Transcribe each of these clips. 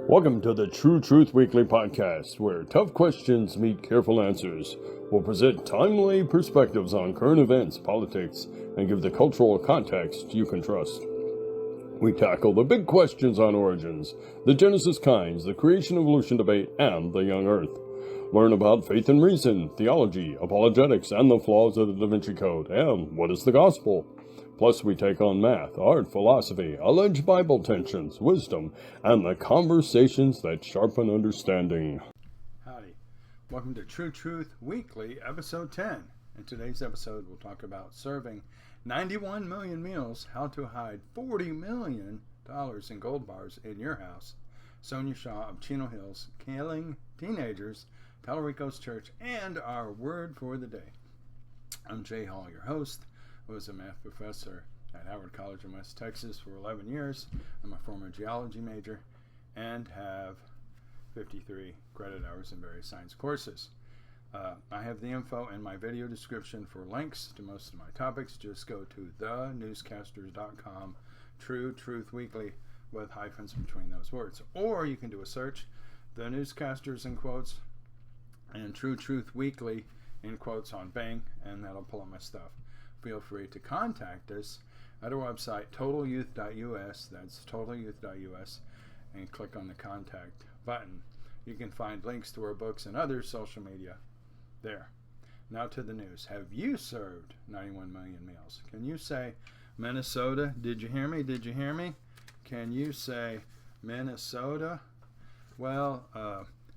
Welcome to the True Truth Weekly podcast, where tough questions meet careful answers. We'll present timely perspectives on current events, politics, and give the cultural context you can trust. We tackle the big questions on origins, the Genesis kinds, the creation-evolution debate, and the young earth. Learn about faith and reason, theology, apologetics, and the flaws of the Da Vinci Code, and what is the gospel. Plus, we take on math, art, philosophy, alleged Bible tensions, wisdom, and the conversations that sharpen understanding. Howdy. Welcome to True Truth Weekly, Episode 10. In today's episode, we'll talk about serving 91 million meals, how to hide $40 million in gold bars in your house, Sonja Shaw of Chino Hills, killing teenagers, Talarico's church, and our word for the day. I'm Jay Hall, your host. I was a math professor at Howard College in West Texas for 11 years. I'm a former geology major and have 53 credit hours in various science courses. I have the info in my video description for links to most of my topics. Just go to thenewscasters.com, True Truth Weekly, with hyphens between those words. Or you can do a search, The Newscasters in quotes, and True Truth Weekly in quotes on Bing, and that'll pull up my stuff. Feel free to contact us at our website, totalyouth.us. That's totalyouth.us, and click on the contact button. You can find links to our books and other social media there. Now to the news. Have you served 91 million meals? Can you say Minnesota? Did you hear me? Did you hear me? Can you say Minnesota? Well,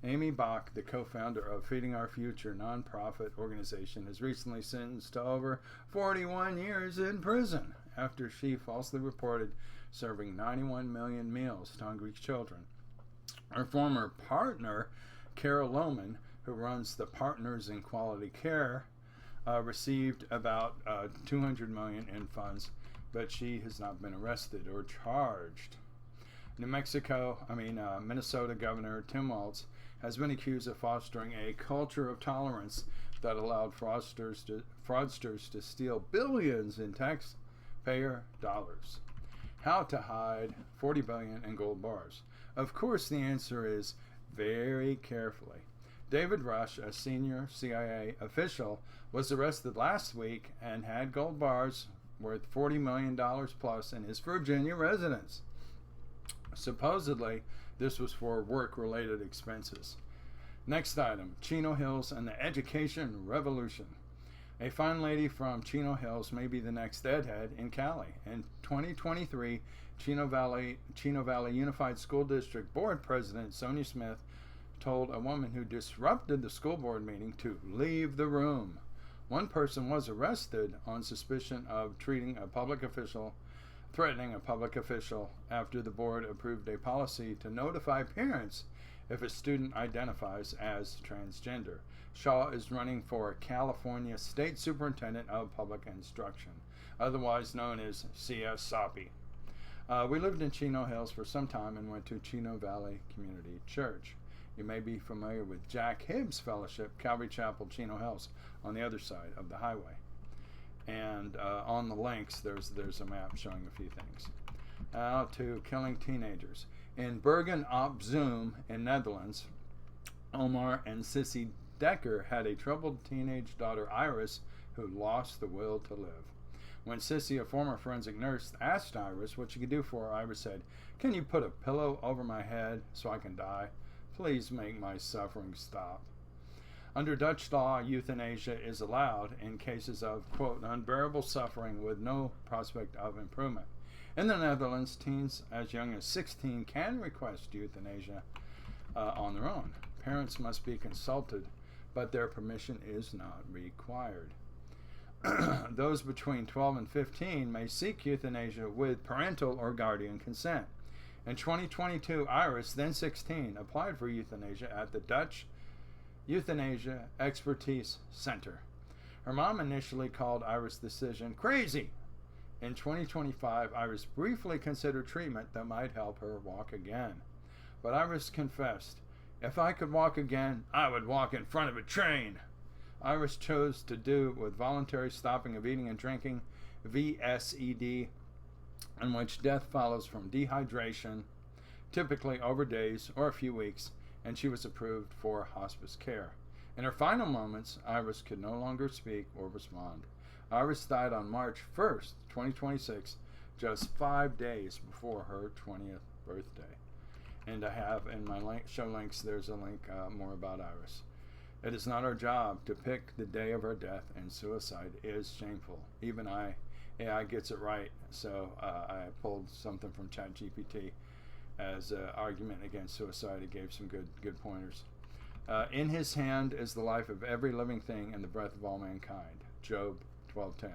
Amy Bach, the co-founder of Feeding Our Future nonprofit organization, is recently sentenced to over 41 years in prison after she falsely reported serving 91 million meals to hungry children. Her former partner, Carol Lohman, who runs the Partners in Quality Care, received about $200 million in funds, but she has not been arrested or charged. Minnesota Governor Tim Walz has been accused of fostering a culture of tolerance that allowed fraudsters to steal billions in taxpayer dollars. How to hide $40 billion in gold bars? Of course, the answer is very carefully. David Rush, a senior CIA official, was arrested last week and had gold bars worth $40 million plus in his Virginia residence. Supposedly, this was for work-related expenses. Next item, Chino Hills and the education revolution. A fine lady from Chino Hills may be the next deadhead in Cali. In 2023, Chino Valley Unified School District Board President Sonja Smith told a woman who disrupted the school board meeting to leave the room. One person was arrested on suspicion of threatening a public official after the board approved a policy to notify parents if a student identifies as transgender. Shaw is running for California State Superintendent of Public Instruction, otherwise known as CSSOPI. We lived in Chino Hills for some time and went to Chino Valley Community Church. You may be familiar with Jack Hibbs Fellowship, Calvary Chapel, Chino Hills, on the other side of the highway. And on the links, there's a map showing a few things. Now to killing teenagers. In Bergen op Zoom in Netherlands, Omar and Sissy Dekker had a troubled teenage daughter, Iris, who lost the will to live. When Sissy, a former forensic nurse, asked Iris what she could do for her, Iris said, "Can you put a pillow over my head so I can die? Please make my suffering stop." Under Dutch law, euthanasia is allowed in cases of, quote, unbearable suffering with no prospect of improvement. In the Netherlands, teens as young as 16 can request euthanasia on their own. Parents must be consulted, but their permission is not required. Those between 12 and 15 may seek euthanasia with parental or guardian consent. In 2022, Iris, then 16, applied for euthanasia at the Dutch Euthanasia Expertise Center. Her mom initially called Iris' decision crazy. In 2025, Iris briefly considered treatment that might help her walk again. But Iris confessed, "If I could walk again, I would walk in front of a train." Iris chose to do with voluntary stopping of eating and drinking, VSED, in which death follows from dehydration, typically over days or a few weeks, and she was approved for hospice care. In her final moments, Iris could no longer speak or respond. Iris died on March 1st, 2026, just 5 days before her 20th birthday. And I have in my show links, there's a link more about Iris. It is not our job to pick the day of our death, and suicide is shameful. Even AI gets it right, so I pulled something from ChatGPT as an argument against suicide. It gave some good pointers. In his hand is the life of every living thing and the breath of all mankind. Job 12:10.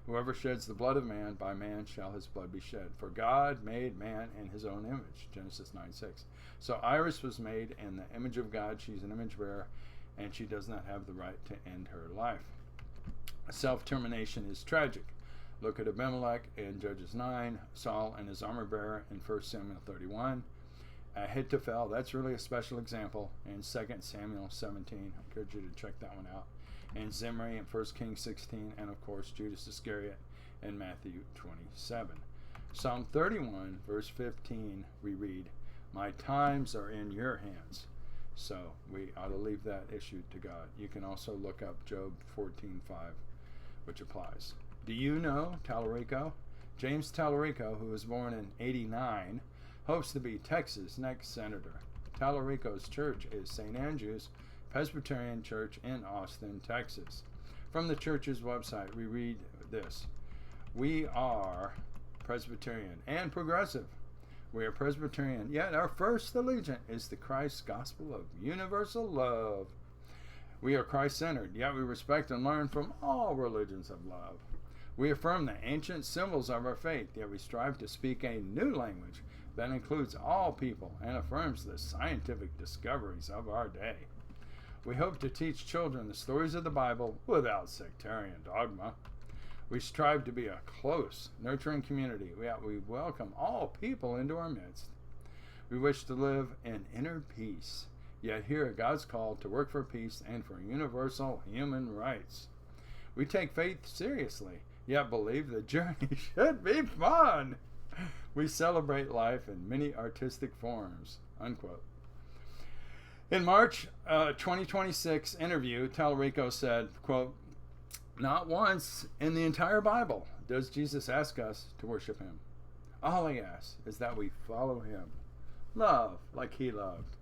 Whoever sheds the blood of man, by man shall his blood be shed. For God made man in his own image. Genesis 9:6. So Iris was made in the image of God. She's an image bearer, and she does not have the right to end her life. Self-termination is tragic. Look at Abimelech in Judges 9, Saul and his armor bearer in 1 Samuel 31. Ahithophel, that's really a special example in 2 Samuel 17. I encourage you to check that one out. And Zimri in 1 Kings 16, and of course Judas Iscariot in Matthew 27. Psalm 31, verse 15, we read, "My times are in your hands." So we ought to leave that issue to God. You can also look up Job 14:5, which applies. Do you know Talarico? James Talarico, who was born in 89, hopes to be Texas' next senator. Talarico's church is St. Andrew's Presbyterian Church in Austin, Texas. From the church's website, we read this: "We are Presbyterian and progressive. We are Presbyterian, yet our first allegiance is to Christ's gospel of universal love. We are Christ-centered, yet we respect and learn from all religions of love. We affirm the ancient symbols of our faith, yet we strive to speak a new language that includes all people and affirms the scientific discoveries of our day. We hope to teach children the stories of the Bible without sectarian dogma. We strive to be a close, nurturing community, yet we welcome all people into our midst. We wish to live in inner peace, yet hear God's call to work for peace and for universal human rights. We take faith seriously, yet believe the journey should be fun. We celebrate life in many artistic forms." Unquote. In March 2026 interview, Talarico said, quote, "Not once in the entire Bible does Jesus ask us to worship him. All he asks is that we follow him, love like he loved,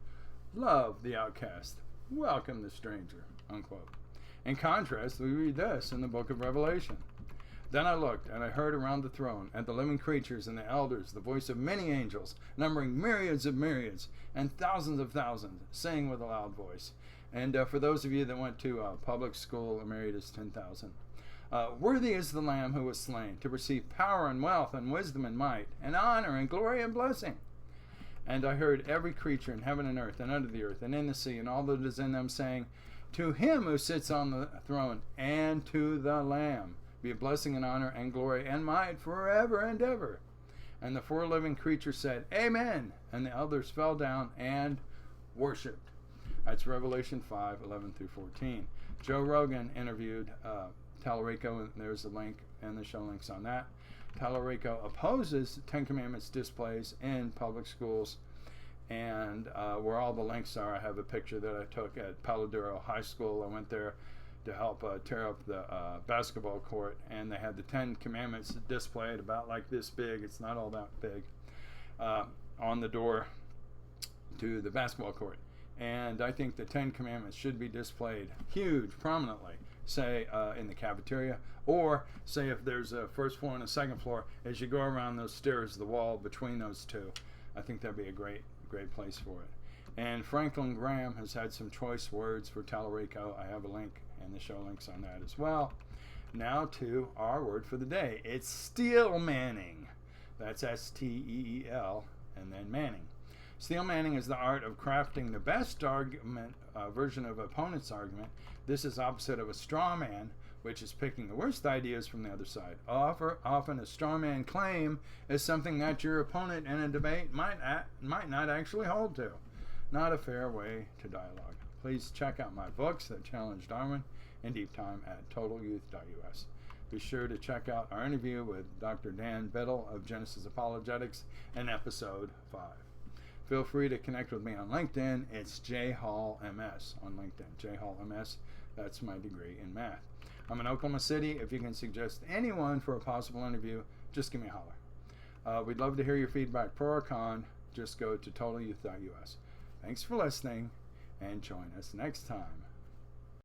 love the outcast, welcome the stranger." Unquote. In contrast, we read this in the book of Revelation. "Then I looked, and I heard around the throne, and the living creatures and the elders, the voice of many angels, numbering myriads of myriads, and thousands of thousands, saying with a loud voice." And for those of you that went to public school, a myriad is 10,000. "Worthy is the Lamb who was slain, to receive power and wealth and wisdom and might, and honor and glory and blessing. And I heard every creature in heaven and earth, and under the earth, and in the sea, and all that is in them, saying, To him who sits on the throne, and to the Lamb, be a blessing and honor and glory and might forever and ever. And the four living creatures said, Amen. And the elders fell down and worshipped." That's Revelation 5:11 through 14. Joe Rogan interviewed Talarico, and there's a link and the show links on that. Talarico opposes Ten Commandments displays in public schools, and where all the links are, I have a picture that I took at Palo Duro High School. I went there to help tear up the basketball court, and they had the Ten Commandments displayed about like this big, it's not all that big, on the door to the basketball court. And I think the Ten Commandments should be displayed huge, prominently, say in the cafeteria, or say if there's a first floor and a second floor, as you go around those stairs, the wall between those two. I think that'd be a great place for it. And Franklin Graham has had some choice words for Talarico. I have a link and the show links on that as well. Now to our word for the day. It's steel manning. That's S-T-E-E-L and then manning. Steel manning is the art of crafting the best argument version of opponent's argument. This is opposite of a straw man, which is picking the worst ideas from the other side. Often a straw man claim is something that your opponent in a debate might not actually hold to. Not a fair way to dialogue. Please check out my books that challenge Darwin in deep time at totalyouth.us. Be sure to check out our interview with Dr. Dan Biddle of Genesis Apologetics in episode 5. Feel free to connect with me on LinkedIn. It's jhallms on LinkedIn. jhallms, that's my degree in math. I'm in Oklahoma City. If you can suggest anyone for a possible interview, just give me a holler. We'd love to hear your feedback, pro or con. Just go to totalyouth.us. Thanks for listening, and join us next time.